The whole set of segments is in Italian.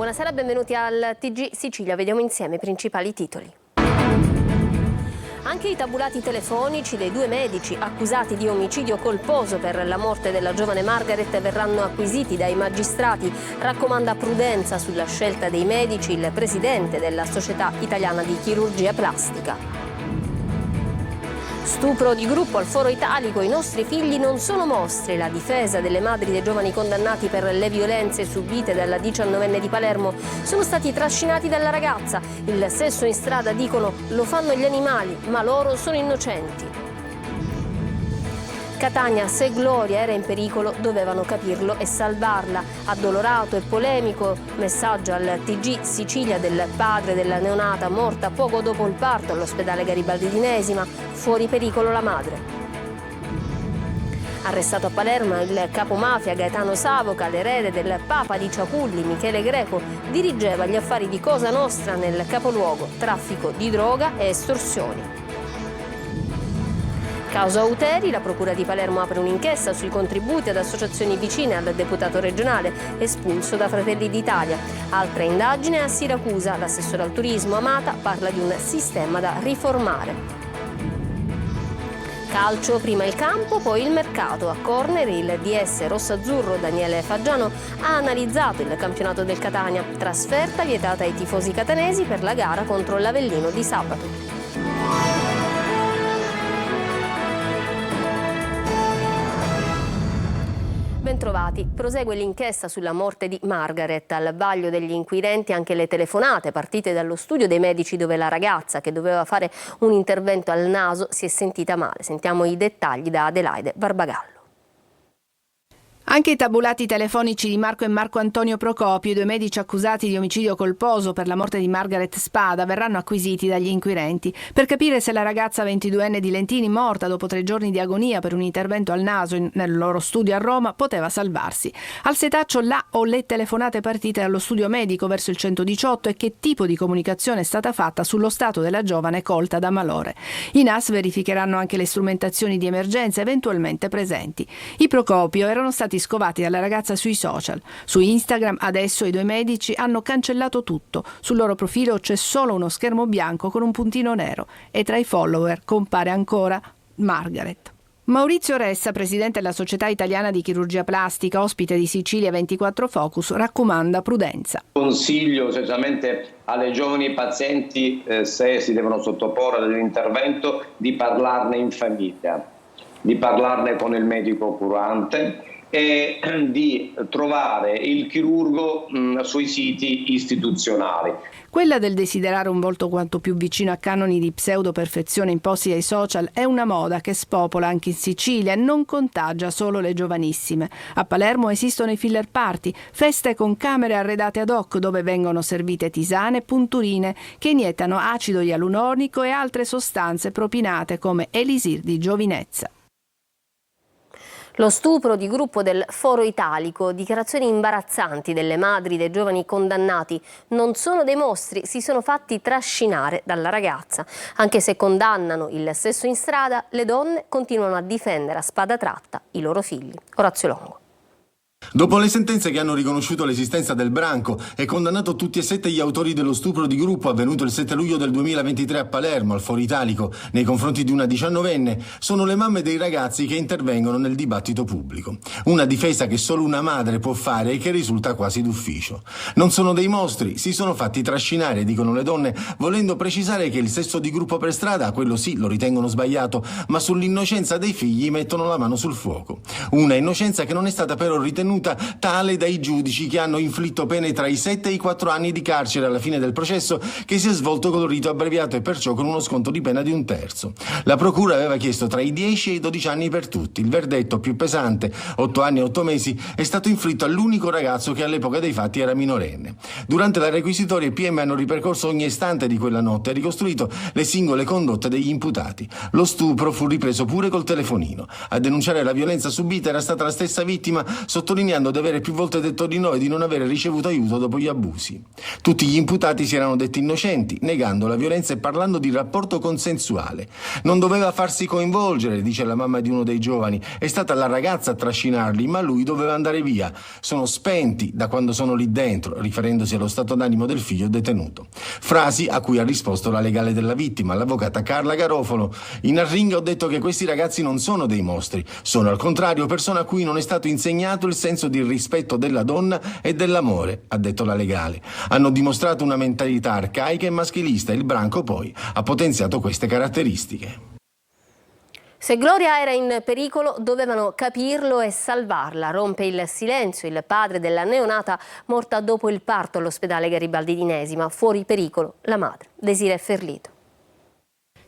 Buonasera, benvenuti al TG Sicilia. Vediamo insieme i principali titoli. Anche i tabulati telefonici dei due medici accusati di omicidio colposo per la morte della giovane Margaret verranno acquisiti dai magistrati. Raccomanda prudenza sulla scelta dei medici il presidente della Società Italiana di Chirurgia Plastica. Stupro di gruppo al Foro Italico, i nostri figli non sono mostri. La difesa delle madri dei giovani condannati per le violenze subite dalla 19enne di Palermo sono stati trascinati dalla ragazza. Il sesso in strada, dicono, lo fanno gli animali, ma loro sono innocenti. Catania, se Gloria era in pericolo, dovevano capirlo e salvarla. Addolorato e polemico messaggio al TG Sicilia del padre della neonata morta poco dopo il parto all'ospedale Garibaldi di Nesima. Fuori pericolo la madre. Arrestato a Palermo il capomafia Gaetano Savoca, l'erede del Papa di Ciapulli, Michele Greco, dirigeva gli affari di Cosa Nostra nel capoluogo, traffico di droga e estorsioni. Causa Auteri, la Procura di Palermo apre un'inchiesta sui contributi ad associazioni vicine al deputato regionale, espulso da Fratelli d'Italia. Altra indagine a Siracusa, l'assessore al turismo Amata parla di un sistema da riformare. Calcio, prima il campo, poi il mercato. A corner il DS rossazzurro Daniele Faggiano ha analizzato il campionato del Catania. Trasferta vietata ai tifosi catanesi per la gara contro l'Avellino di sabato. Bentrovati. Prosegue l'inchiesta sulla morte di Margaret. Al vaglio degli inquirenti anche le telefonate partite dallo studio dei medici dove la ragazza, che doveva fare un intervento al naso, si è sentita male. Sentiamo i dettagli da Adelaide Barbagallo. Anche i tabulati telefonici di Marco e Marco Antonio Procopio, i due medici accusati di omicidio colposo per la morte di Margaret Spada, verranno acquisiti dagli inquirenti per capire se la ragazza 22enne di Lentini, morta dopo 3 giorni di agonia per un intervento al naso nel loro studio a Roma, poteva salvarsi. Al setaccio la o le telefonate partite dallo studio medico verso il 118 e che tipo di comunicazione è stata fatta sullo stato della giovane colta da malore. I NAS verificheranno anche le strumentazioni di emergenza eventualmente presenti. I Procopio erano stati scovati dalla ragazza sui social. Su Instagram adesso i due medici hanno cancellato tutto. Sul loro profilo c'è solo uno schermo bianco con un puntino nero e tra i follower compare ancora Margaret. Maurizio Ressa, presidente della Società Italiana di Chirurgia Plastica, ospite di Sicilia 24 Focus, raccomanda prudenza. Consiglio specialmente alle giovani pazienti, se si devono sottoporre ad un intervento, di parlarne in famiglia, di parlarne con il medico curante e di trovare il chirurgo sui siti istituzionali. Quella del desiderare un volto quanto più vicino a canoni di pseudo-perfezione imposti dai social è una moda che spopola anche in Sicilia e non contagia solo le giovanissime. A Palermo esistono i filler party, feste con camere arredate ad hoc dove vengono servite tisane e punturine che iniettano acido ialuronico e altre sostanze propinate come elisir di giovinezza. Lo stupro di gruppo del Foro Italico, dichiarazioni imbarazzanti delle madri dei giovani condannati. Non sono dei mostri, si sono fatti trascinare dalla ragazza. Anche se condannano il sesso in strada, le donne continuano a difendere a spada tratta i loro figli. Orazio Longo. Dopo le sentenze che hanno riconosciuto l'esistenza del branco e condannato tutti e 7 gli autori dello stupro di gruppo avvenuto il 7 luglio del 2023 a Palermo, al Foro Italico, nei confronti di una 19enne, sono le mamme dei ragazzi che intervengono nel dibattito pubblico. Una difesa che solo una madre può fare e che risulta quasi d'ufficio. Non sono dei mostri, si sono fatti trascinare, dicono le donne, volendo precisare che il sesso di gruppo per strada, quello sì, lo ritengono sbagliato, ma sull'innocenza dei figli mettono la mano sul fuoco. Una innocenza che non è stata però ritenuta tale dai giudici che hanno inflitto pene tra i 7 e i 4 anni di carcere alla fine del processo, che si è svolto con rito abbreviato e perciò con uno sconto di pena di 1/3. La procura aveva chiesto tra i 10 e i 12 anni per tutti. Il verdetto più pesante, 8 anni e 8 mesi, è stato inflitto all'unico ragazzo che all'epoca dei fatti era minorenne. Durante la requisitoria i PM hanno ripercorso ogni istante di quella notte e ricostruito le singole condotte degli imputati. Lo stupro fu ripreso pure col telefonino. A denunciare la violenza subita era stata la stessa vittima, sottolineando sottolineando di avere più volte detto di no e di non avere ricevuto aiuto dopo gli abusi. Tutti gli imputati si erano detti innocenti, negando la violenza e parlando di rapporto consensuale. Non doveva farsi coinvolgere, dice la mamma di uno dei giovani. È stata la ragazza a trascinarli, ma lui doveva andare via. Sono spenti da quando sono lì dentro, riferendosi allo stato d'animo del figlio detenuto. Frasi a cui ha risposto la legale della vittima, l'avvocata Carla Garofalo. In arringa ho detto che questi ragazzi non sono dei mostri, sono al contrario persone a cui non è stato insegnato il senso di rispetto della donna e dell'amore, ha detto la legale. Hanno dimostrato una mentalità arcaica e maschilista e il branco poi ha potenziato queste caratteristiche. Se Gloria era in pericolo, dovevano capirlo e salvarla. Rompe il silenzio il padre della neonata morta dopo il parto all'ospedale Garibaldi di Nesima. Fuori pericolo la madre, Desiree Ferlito.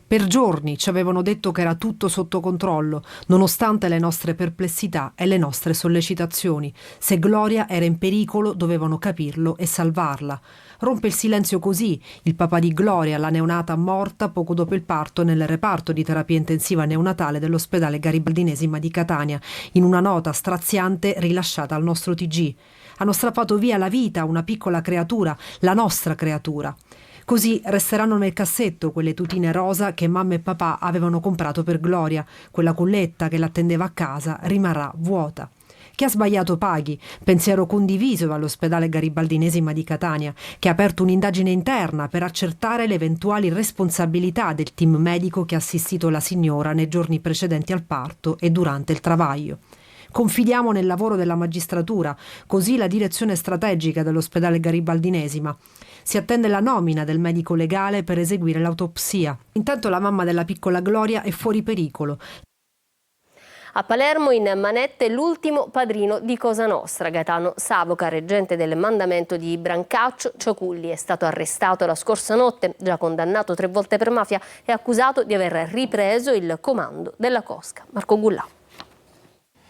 Per giorni ci avevano detto che era tutto sotto controllo, nonostante le nostre perplessità e le nostre sollecitazioni. Se Gloria era in pericolo, dovevano capirlo e salvarla. Rompe il silenzio così il papà di Gloria, la neonata morta poco dopo il parto nel reparto di terapia intensiva neonatale dell'ospedale Garibaldinesima di Catania, in una nota straziante rilasciata al nostro TG. Hanno strappato via la vita a una piccola creatura, la nostra creatura. Così resteranno nel cassetto quelle tutine rosa che mamma e papà avevano comprato per Gloria. Quella culletta che l'attendeva a casa rimarrà vuota. Chi ha sbagliato paghi, pensiero condiviso dall'ospedale Garibaldinesima di Catania, che ha aperto un'indagine interna per accertare le eventuali responsabilità del team medico che ha assistito la signora nei giorni precedenti al parto e durante il travaglio. Confidiamo nel lavoro della magistratura, così la direzione strategica dell'ospedale Garibaldinesima. Si attende la nomina del medico legale per eseguire l'autopsia. Intanto la mamma della piccola Gloria è fuori pericolo. A Palermo in manette l'ultimo padrino di Cosa Nostra. Gaetano Savoca, reggente del mandamento di Brancaccio Ciaculli, è stato arrestato la scorsa notte, già condannato 3 volte per mafia e accusato di aver ripreso il comando della cosca. Marco Gullà.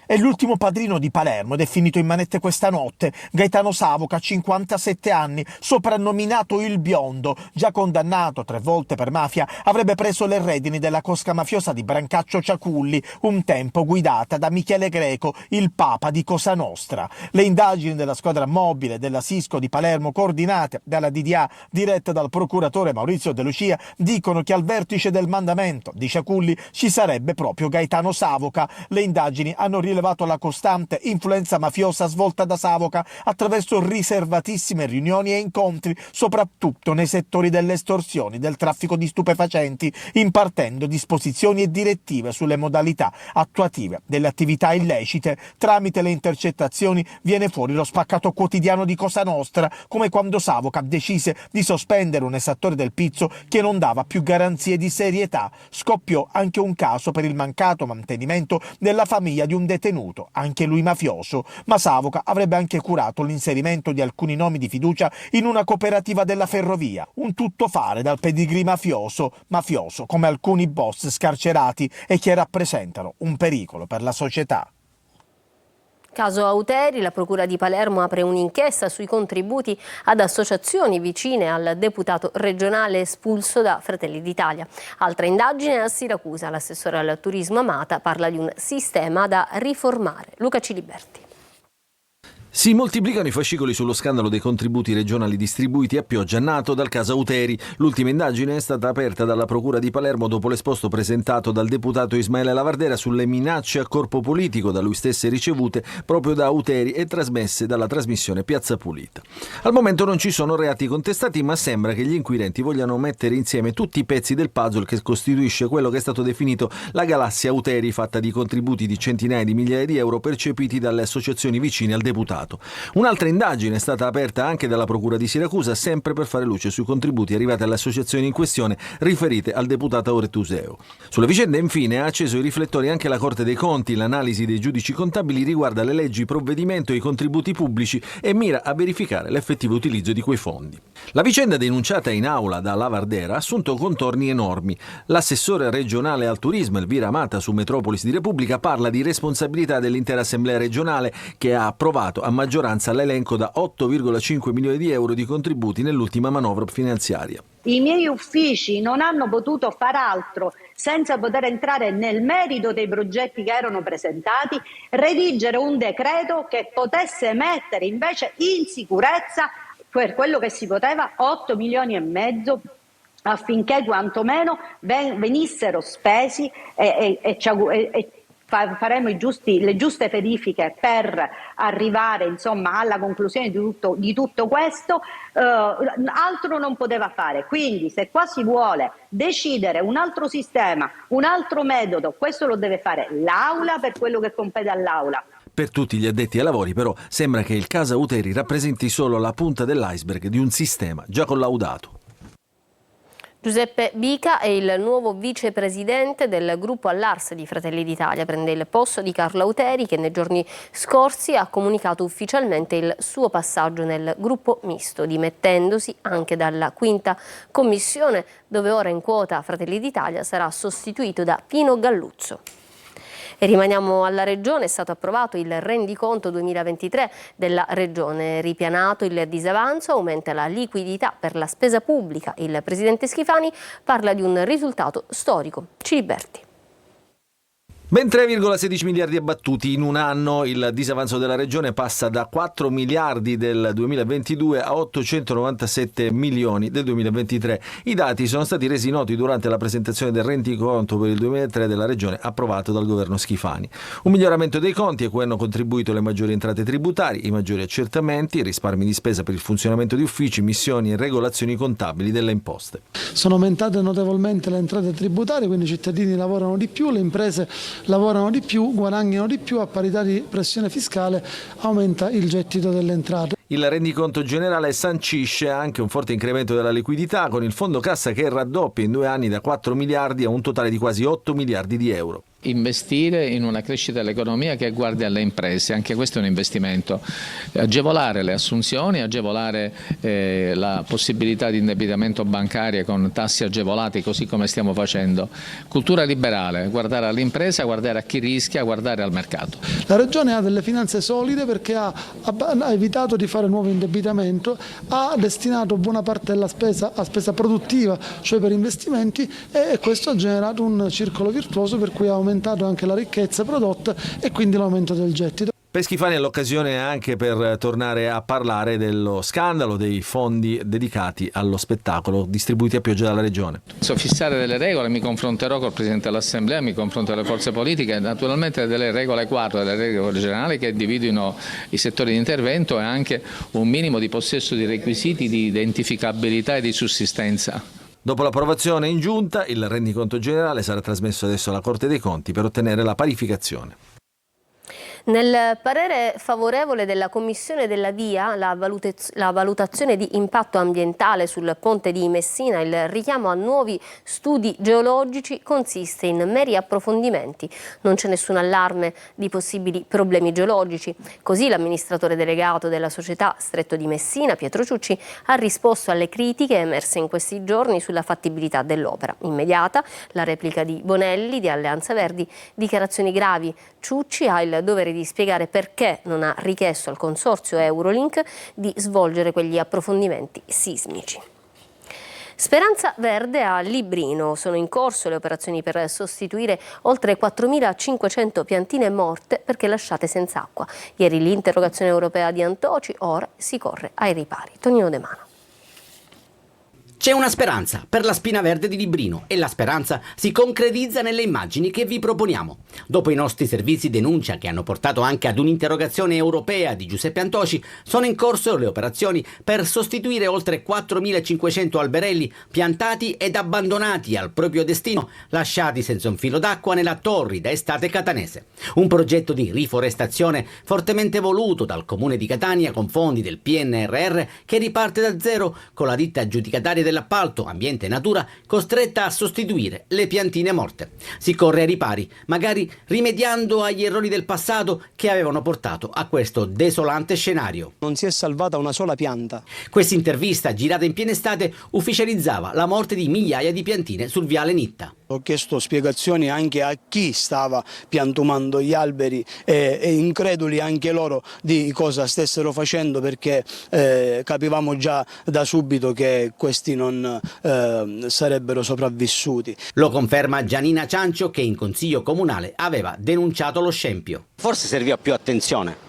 È l'ultimo padrino di Palermo ed è finito in manette questa notte. Gaetano Savoca, 57 anni, soprannominato il Biondo, già condannato 3 volte per mafia, avrebbe preso le redini della cosca mafiosa di Brancaccio Ciaculli, un tempo guidata da Michele Greco, il papa di Cosa Nostra. Le indagini della squadra mobile della Sisco di Palermo, coordinate dalla DDA, diretta dal procuratore Maurizio De Lucia, dicono che al vertice del mandamento di Ciaculli ci sarebbe proprio Gaetano Savoca. Le indagini hanno rilevato la costante influenza mafiosa svolta da Savoca attraverso riservatissime riunioni e incontri, soprattutto nei settori delle estorsioni, del traffico di stupefacenti, impartendo disposizioni e direttive sulle modalità attuative delle attività illecite. Tramite le intercettazioni viene fuori lo spaccato quotidiano di Cosa Nostra, come quando Savoca decise di sospendere un esattore del pizzo che non dava più garanzie di serietà. Scoppiò anche un caso per il mancato mantenimento della famiglia di un detenuto, anche lui mafioso, ma Savoca avrebbe anche curato l'inserimento di alcuni nomi di fiducia in una cooperativa della ferrovia, un tuttofare dal pedigree mafioso come alcuni boss scarcerati e che rappresentano un pericolo per la società. Caso Auteri, la Procura di Palermo apre un'inchiesta sui contributi ad associazioni vicine al deputato regionale espulso da Fratelli d'Italia. Altra indagine a Siracusa, l'assessore al turismo Amata parla di un sistema da riformare. Luca Ciliberti. Si moltiplicano i fascicoli sullo scandalo dei contributi regionali distribuiti a pioggia nato dal caso Auteri. L'ultima indagine è stata aperta dalla Procura di Palermo dopo l'esposto presentato dal deputato Ismaele Lavardera sulle minacce a corpo politico da lui stesse ricevute proprio da Auteri e trasmesse dalla trasmissione Piazza Pulita. Al momento non ci sono reati contestati, ma sembra che gli inquirenti vogliano mettere insieme tutti i pezzi del puzzle che costituisce quello che è stato definito la galassia Auteri, fatta di contributi di centinaia di migliaia di euro percepiti dalle associazioni vicine al deputato. Un'altra indagine è stata aperta anche dalla Procura di Siracusa, sempre per fare luce sui contributi arrivati alle associazioni in questione riferite al deputato Ortuseo. Sulla vicenda, infine, ha acceso i riflettori anche la Corte dei Conti. L'analisi dei giudici contabili riguarda le leggi, provvedimento e i contributi pubblici e mira a verificare l'effettivo utilizzo di quei fondi. La vicenda denunciata in aula da Lavardera ha assunto contorni enormi. L'assessore regionale al turismo Elvira Amata su Metropolis di Repubblica parla di responsabilità dell'intera assemblea regionale, che ha approvato a maggioranza l'elenco da 8,5 milioni di euro di contributi nell'ultima manovra finanziaria. I miei uffici non hanno potuto far altro senza poter entrare nel merito dei progetti che erano presentati, redigere un decreto che potesse mettere invece in sicurezza per quello che si poteva 8,5 milioni affinché quantomeno venissero spesi e faremo le giuste verifiche per arrivare insomma alla conclusione di tutto questo. Altro non poteva fare. Quindi se qua si vuole decidere un altro sistema, un altro metodo, questo lo deve fare l'Aula per quello che compete all'Aula. Per tutti gli addetti ai lavori, però, sembra che il Casa Uteri rappresenti solo la punta dell'iceberg di un sistema già collaudato. Giuseppe Bica è il nuovo vicepresidente del gruppo all'Ars di Fratelli d'Italia. Prende il posto di Carlo Auteri, che nei giorni scorsi ha comunicato ufficialmente il suo passaggio nel gruppo misto, dimettendosi anche dalla 5ª commissione, dove ora in quota Fratelli d'Italia sarà sostituito da Pino Galluzzo. E rimaniamo alla Regione. È stato approvato il rendiconto 2023 della Regione. Ripianato il disavanzo, aumenta la liquidità per la spesa pubblica. Il presidente Schifani parla di un risultato storico. Ciliberti. Ben 3,16 miliardi abbattuti in un anno. Il disavanzo della Regione passa da 4 miliardi del 2022 a 897 milioni del 2023. I dati sono stati resi noti durante la presentazione del rendiconto per il 2003 della Regione approvato dal governo Schifani. Un miglioramento dei conti a cui hanno contribuito le maggiori entrate tributarie, i maggiori accertamenti, i risparmi di spesa per il funzionamento di uffici, missioni e regolazioni contabili delle imposte. Sono aumentate notevolmente le entrate tributarie, quindi i cittadini lavorano di più, le imprese lavorano di più, guadagnano di più, a parità di pressione fiscale aumenta il gettito delle entrate. Il rendiconto generale sancisce anche un forte incremento della liquidità, con il fondo cassa che raddoppia in 2 anni da 4 miliardi a un totale di quasi 8 miliardi di euro. Investire in una crescita dell'economia che guardi alle imprese, anche questo è un investimento. Agevolare le assunzioni, agevolare la possibilità di indebitamento bancario con tassi agevolati, così come stiamo facendo. Cultura liberale, guardare all'impresa, guardare a chi rischia, guardare al mercato. La Regione ha delle finanze solide perché ha evitato di fare nuovo indebitamento, ha destinato buona parte della spesa a spesa produttiva, cioè per investimenti, e questo ha generato un circolo virtuoso per cui ha aumentato anche la ricchezza prodotta e quindi l'aumento del gettito. Per Schifani è l'occasione anche per tornare a parlare dello scandalo dei fondi dedicati allo spettacolo distribuiti a pioggia dalla Regione. Fissare delle regole, mi confronterò col Presidente dell'Assemblea, mi confronto con le forze politiche, naturalmente delle regole quadro, delle regole generali che individuino i settori di intervento e anche un minimo di possesso di requisiti di identificabilità e di sussistenza. Dopo l'approvazione in giunta, il rendiconto generale sarà trasmesso adesso alla Corte dei Conti per ottenere la parificazione. Nel parere favorevole della Commissione della VIA, la valutazione di impatto ambientale sul ponte di Messina, il richiamo a nuovi studi geologici consiste in meri approfondimenti. Non c'è nessun allarme di possibili problemi geologici. Così l'amministratore delegato della società Stretto di Messina, Pietro Ciucci, ha risposto alle critiche emerse in questi giorni sulla fattibilità dell'opera. Immediata la replica di Bonelli di Alleanza Verdi, dichiarazioni gravi. Ciucci ha il dovere di spiegare perché non ha richiesto al consorzio Eurolink di svolgere quegli approfondimenti sismici. Speranza Verde a Librino. Sono in corso le operazioni per sostituire oltre 4.500 piantine morte perché lasciate senza acqua. Ieri l'interrogazione europea di Antoci, ora si corre ai ripari. Tonino De Mano. C'è una speranza per la Spina Verde di Librino e la speranza si concretizza nelle immagini che vi proponiamo. Dopo i nostri servizi denuncia che hanno portato anche ad un'interrogazione europea di Giuseppe Antoci, sono in corso le operazioni per sostituire oltre 4.500 alberelli piantati ed abbandonati al proprio destino, lasciati senza un filo d'acqua nella torrida estate catanese. Un progetto di riforestazione fortemente voluto dal Comune di Catania con fondi del PNRR che riparte da zero con la ditta aggiudicataria dell'appalto Ambiente e Natura costretta a sostituire le piantine morte. Si corre ai ripari, magari rimediando agli errori del passato che avevano portato a questo desolante scenario. Non si è salvata una sola pianta. Questa intervista, girata in piena estate, ufficializzava la morte di migliaia di piantine sul viale Nitta. Ho chiesto spiegazioni anche a chi stava piantumando gli alberi e increduli anche loro di cosa stessero facendo, perché capivamo già da subito che questi non sarebbero sopravvissuti. Lo conferma Gianina Ciancio, che in consiglio comunale aveva denunciato lo scempio. Forse serviva più attenzione.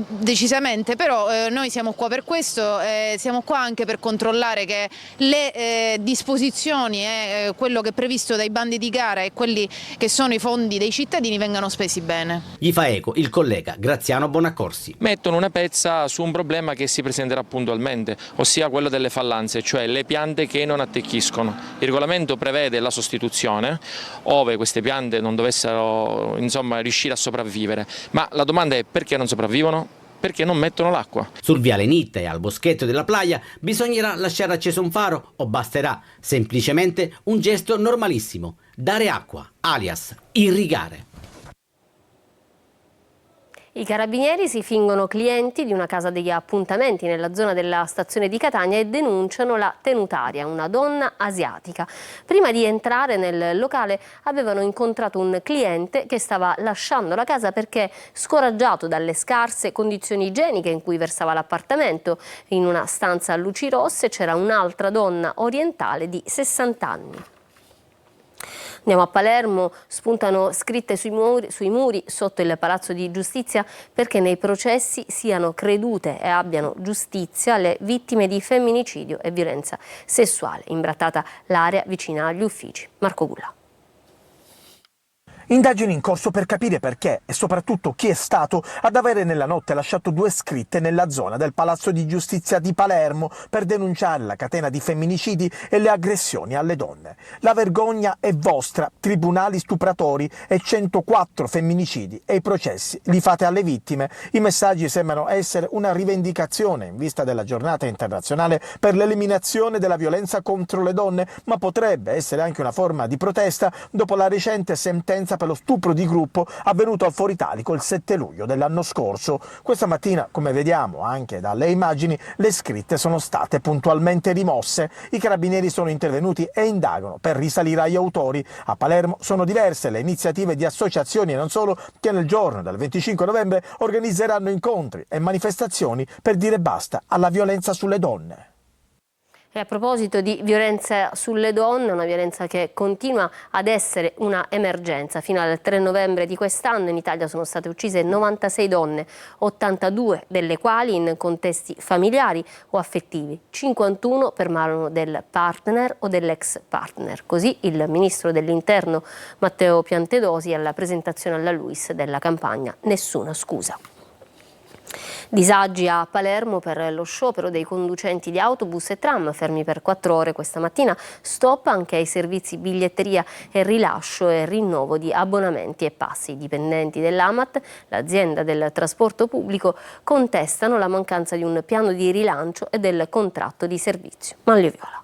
Decisamente, però noi siamo qua per questo, siamo qua anche per controllare che le disposizioni e quello che è previsto dai bandi di gara e quelli che sono i fondi dei cittadini vengano spesi bene. Gli fa eco il collega Graziano Bonaccorsi. Mettono una pezza su un problema che si presenterà puntualmente, ossia quello delle fallanze, cioè le piante che non attecchiscono. Il regolamento prevede la sostituzione ove queste piante non dovessero riuscire a sopravvivere, ma la domanda è: perché non sopravvivono? Perché non mettono l'acqua. Sul viale Nitta e al boschetto della playa bisognerà lasciare acceso un faro o basterà semplicemente un gesto normalissimo: dare acqua, alias irrigare. I carabinieri si fingono clienti di una casa degli appuntamenti nella zona della stazione di Catania e denunciano la tenutaria, una donna asiatica. Prima di entrare nel locale avevano incontrato un cliente che stava lasciando la casa perché scoraggiato dalle scarse condizioni igieniche in cui versava l'appartamento. In una stanza a luci rosse c'era un'altra donna orientale di 60 anni. Andiamo a Palermo, spuntano scritte sui muri sotto il Palazzo di Giustizia perché nei processi siano credute e abbiano giustizia le vittime di femminicidio e violenza sessuale. Imbrattata l'area vicina agli uffici. Marco Gulla. Indagini in corso per capire perché e soprattutto chi è stato ad avere nella notte lasciato 2 scritte nella zona del Palazzo di Giustizia di Palermo per denunciare la catena di femminicidi e le aggressioni alle donne. La vergogna è vostra, tribunali stupratori e 104 femminicidi e i processi li fate alle vittime. I messaggi sembrano essere una rivendicazione in vista della giornata internazionale per l'eliminazione della violenza contro le donne, ma potrebbe essere anche una forma di protesta dopo la recente sentenza per lo stupro di gruppo avvenuto al Foro Italico il 7 luglio dell'anno scorso. Questa mattina, come vediamo anche dalle immagini, le scritte sono state puntualmente rimosse. I carabinieri sono intervenuti e indagano per risalire agli autori. A Palermo sono diverse le iniziative di associazioni e non solo che nel giorno del 25 novembre organizzeranno incontri e manifestazioni per dire basta alla violenza sulle donne. E a proposito di violenza sulle donne, una violenza che continua ad essere una emergenza. Fino al 3 novembre di quest'anno in Italia sono state uccise 96 donne, 82 delle quali in contesti familiari o affettivi, 51 per mano del partner o dell'ex partner. Così il ministro dell'Interno Matteo Piantedosi alla presentazione alla LUISS della campagna Nessuna scusa. Disagi a Palermo per lo sciopero dei conducenti di autobus e tram fermi per 4 ore questa mattina, stop anche ai servizi biglietteria e rilascio e rinnovo di abbonamenti e passi. I dipendenti dell'AMAT, l'azienda del trasporto pubblico, contestano la mancanza di un piano di rilancio e del contratto di servizio. Manlio Viola.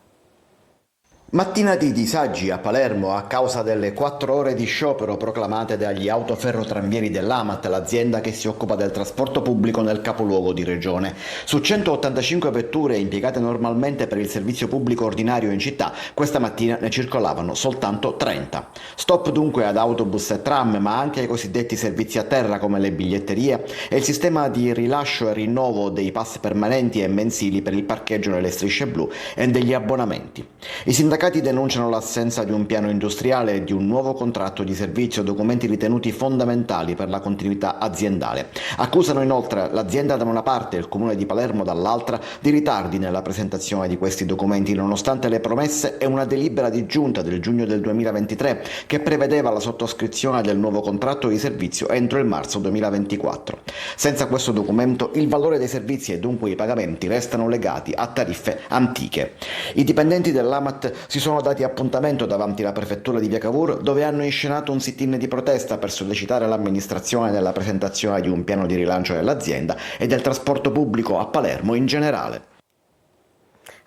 Mattina di disagi a Palermo a causa delle 4 ore di sciopero proclamate dagli autoferrotramvieri dell'AMAT, l'azienda che si occupa del trasporto pubblico nel capoluogo di regione. Su 185 vetture impiegate normalmente per il servizio pubblico ordinario in città, questa mattina ne circolavano soltanto 30. Stop dunque ad autobus e tram, ma anche ai cosiddetti servizi a terra come le biglietterie e il sistema di rilascio e rinnovo dei pass permanenti e mensili per il parcheggio nelle strisce blu e degli abbonamenti. I sindacati denunciano l'assenza di un piano industriale e di un nuovo contratto di servizio, documenti ritenuti fondamentali per la continuità aziendale. Accusano inoltre l'azienda da una parte e il comune di Palermo dall'altra di ritardi nella presentazione di questi documenti, nonostante le promesse e una delibera di giunta del giugno del 2023 che prevedeva la sottoscrizione del nuovo contratto di servizio entro il marzo 2024. Senza questo documento il valore dei servizi e dunque i pagamenti restano legati a tariffe antiche. I dipendenti dell'AMAT si sono dati appuntamento davanti alla prefettura di Via Cavour, dove hanno inscenato un sit-in di protesta per sollecitare l'amministrazione nella presentazione di un piano di rilancio dell'azienda e del trasporto pubblico a Palermo in generale.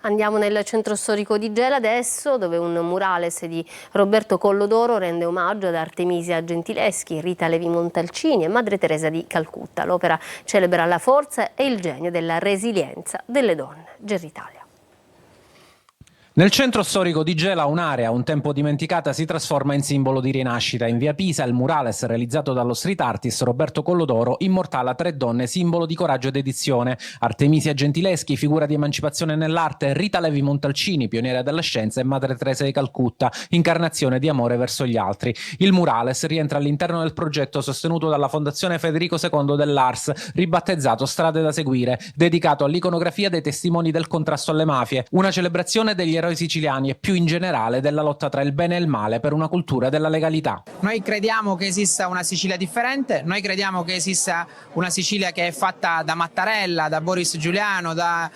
Andiamo nel centro storico di Gela adesso, dove un murales di Roberto Collodoro rende omaggio ad Artemisia Gentileschi, Rita Levi Montalcini e Madre Teresa di Calcutta. L'opera celebra la forza e il genio della resilienza delle donne. Geritalia. Nel centro storico di Gela un'area un tempo dimenticata si trasforma in simbolo di rinascita. In via Pisa il murales realizzato dallo street artist Roberto Collodoro immortala 3 donne simbolo di coraggio ed dedizione. Artemisia Gentileschi, figura di emancipazione nell'arte, Rita Levi Montalcini, pioniera della scienza, e Madre Teresa di Calcutta, incarnazione di amore verso gli altri. Il murales rientra all'interno del progetto sostenuto dalla Fondazione Federico II dell'Ars, ribattezzato Strade da seguire, dedicato all'iconografia dei testimoni del contrasto alle mafie, una celebrazione degli eroi siciliani e più in generale della lotta tra il bene e il male per una cultura della legalità. Noi crediamo che esista una Sicilia differente, noi crediamo che esista una Sicilia che è fatta da Mattarella, da Boris Giuliano, da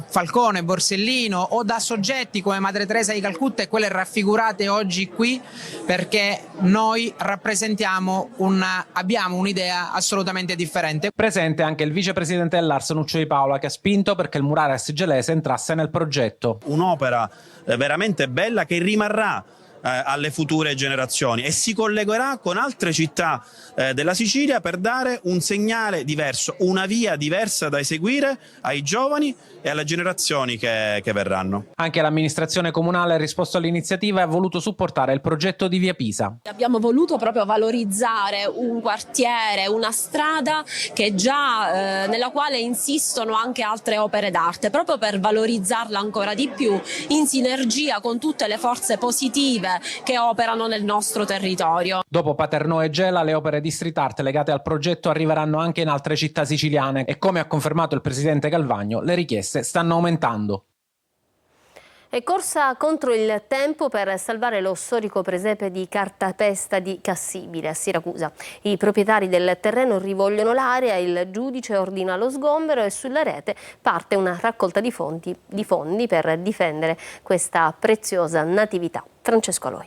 Falcone, Borsellino o da soggetti come Madre Teresa di Calcutta e quelle raffigurate oggi qui, perché noi abbiamo un'idea assolutamente differente. Presente anche il vicepresidente dell'Ars Nuccio Di Paola, che ha spinto perché il murales gelese entrasse nel progetto. Un'opera veramente bella che rimarrà alle future generazioni e si collegherà con altre città della Sicilia per dare un segnale diverso, una via diversa da eseguire ai giovani e alle generazioni che verranno. Anche l'amministrazione comunale ha risposto all'iniziativa e ha voluto supportare il progetto di via Pisa. Abbiamo voluto proprio valorizzare un quartiere, una strada che già nella quale insistono anche altre opere d'arte, proprio per valorizzarla ancora di più in sinergia con tutte le forze positive che operano nel nostro territorio. Dopo Paternò e Gela, le opere di street art legate al progetto arriveranno anche in altre città siciliane e, come ha confermato il presidente Galvagno, le richieste stanno aumentando. È corsa contro il tempo per salvare lo storico presepe di Cartapesta di Cassibile a Siracusa. I proprietari del terreno rivogliono l'area, il giudice ordina lo sgombero e sulla rete parte una raccolta di fondi per difendere questa preziosa natività. Francesco Aloi.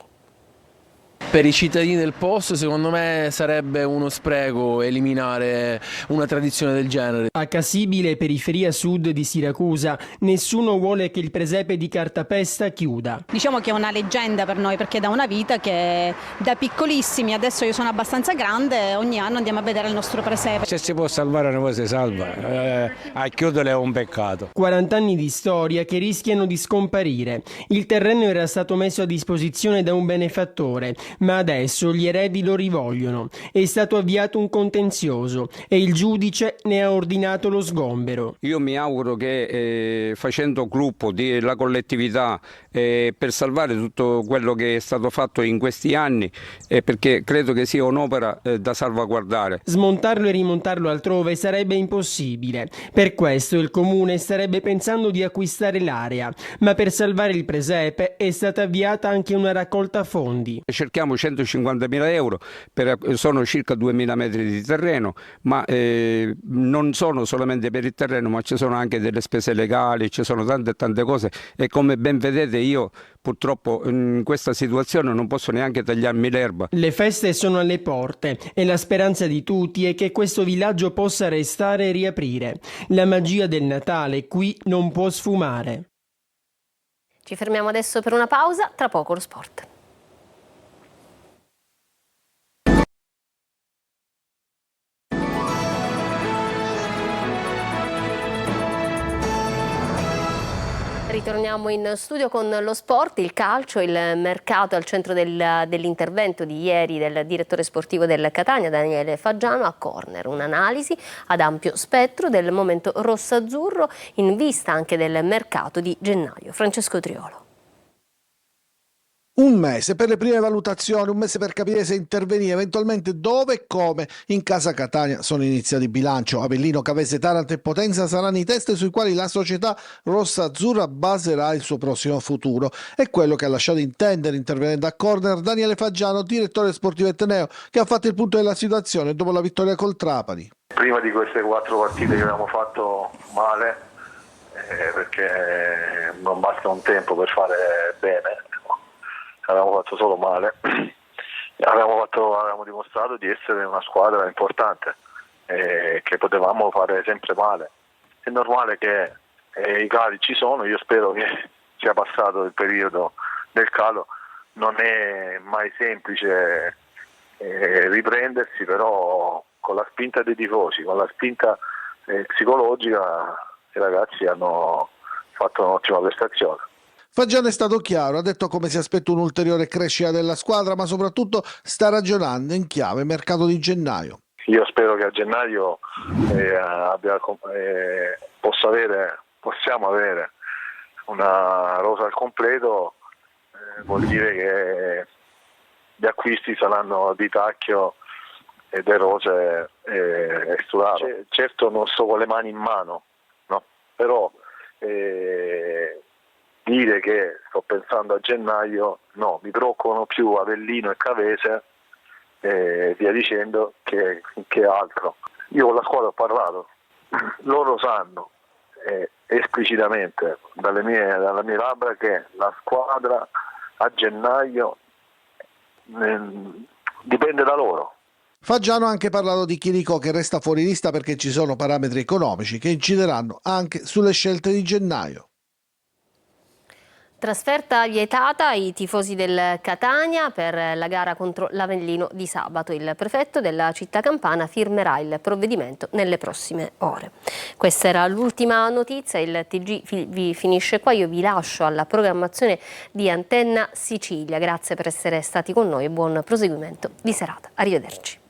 Per i cittadini del posto secondo me sarebbe uno spreco eliminare una tradizione del genere. A Cassibile, periferia sud di Siracusa, nessuno vuole che il presepe di Cartapesta chiuda. Diciamo che è una leggenda per noi, perché da una vita che da piccolissimi, adesso io sono abbastanza grande, ogni anno andiamo a vedere il nostro presepe. Se si può salvare una cosa si salva, a chiuderle è un peccato. 40 anni di storia che rischiano di scomparire. Il terreno era stato messo a disposizione da un benefattore, ma adesso gli eredi lo rivogliono. È stato avviato un contenzioso e il giudice ne ha ordinato lo sgombero. Io mi auguro che facendo gruppo della collettività per salvare tutto quello che è stato fatto in questi anni, perché credo che sia un'opera da salvaguardare. Smontarlo e rimontarlo altrove sarebbe impossibile. Per questo il comune starebbe pensando di acquistare l'area, ma per salvare il presepe è stata avviata anche una raccolta fondi. Cerchiamo 150.000 euro, sono circa 2.000 metri di terreno, ma non sono solamente per il terreno, ma ci sono anche delle spese legali, ci sono tante cose e come ben vedete io purtroppo in questa situazione non posso neanche tagliarmi l'erba. Le feste sono alle porte e la speranza di tutti è che questo villaggio possa restare e riaprire. La magia del Natale qui non può sfumare. Ci fermiamo adesso per una pausa, tra poco lo sport. Ritorniamo in studio con lo sport, il calcio, il mercato al centro dell'intervento di ieri del direttore sportivo del Catania, Daniele Faggiano, a Corner. Un'analisi ad ampio spettro del momento rosso-azzurro in vista anche del mercato di gennaio. Francesco Triolo. Un mese per le prime valutazioni, un mese per capire se intervenire, eventualmente dove e come. In casa Catania sono iniziati il bilancio. Avellino, Cavese, Taranto e Potenza saranno i test sui quali la società rossa-azzurra baserà il suo prossimo futuro. È quello che ha lasciato intendere, intervenendo a Corner, Daniele Faggiano, direttore sportivo etneo, che ha fatto il punto della situazione dopo la vittoria col Trapani. Prima di queste 4 partite che abbiamo fatto male, perché non basta un tempo per fare bene, avevamo fatto solo male, avevamo dimostrato di essere una squadra importante, che potevamo fare sempre male. È normale che i cali ci sono, io spero che sia passato il periodo del calo, non è mai semplice riprendersi, però con la spinta dei tifosi, con la spinta psicologica i ragazzi hanno fatto un'ottima prestazione. Fagiano è stato chiaro, ha detto come si aspetta un'ulteriore crescita della squadra, ma soprattutto sta ragionando in chiave mercato di gennaio. Io spero che a gennaio possiamo avere una rosa al completo, vuol dire che gli acquisti saranno di Tacchio e De Rose e Sturaro. Certo non sto con le mani in mano, no? Però dire che sto pensando a gennaio, no, mi preoccupano più Avellino e Cavese e via dicendo che altro. Io con la squadra ho parlato, loro sanno esplicitamente dalle mie labbra che la squadra a gennaio dipende da loro. Fagiano ha anche parlato di Chirico che resta fuori lista perché ci sono parametri economici che incideranno anche sulle scelte di gennaio. Trasferta vietata ai tifosi del Catania per la gara contro l'Avellino di sabato. Il prefetto della città campana firmerà il provvedimento nelle prossime ore. Questa era l'ultima notizia, il TG vi finisce qua, io vi lascio alla programmazione di Antenna Sicilia. Grazie per essere stati con noi e buon proseguimento di serata. Arrivederci.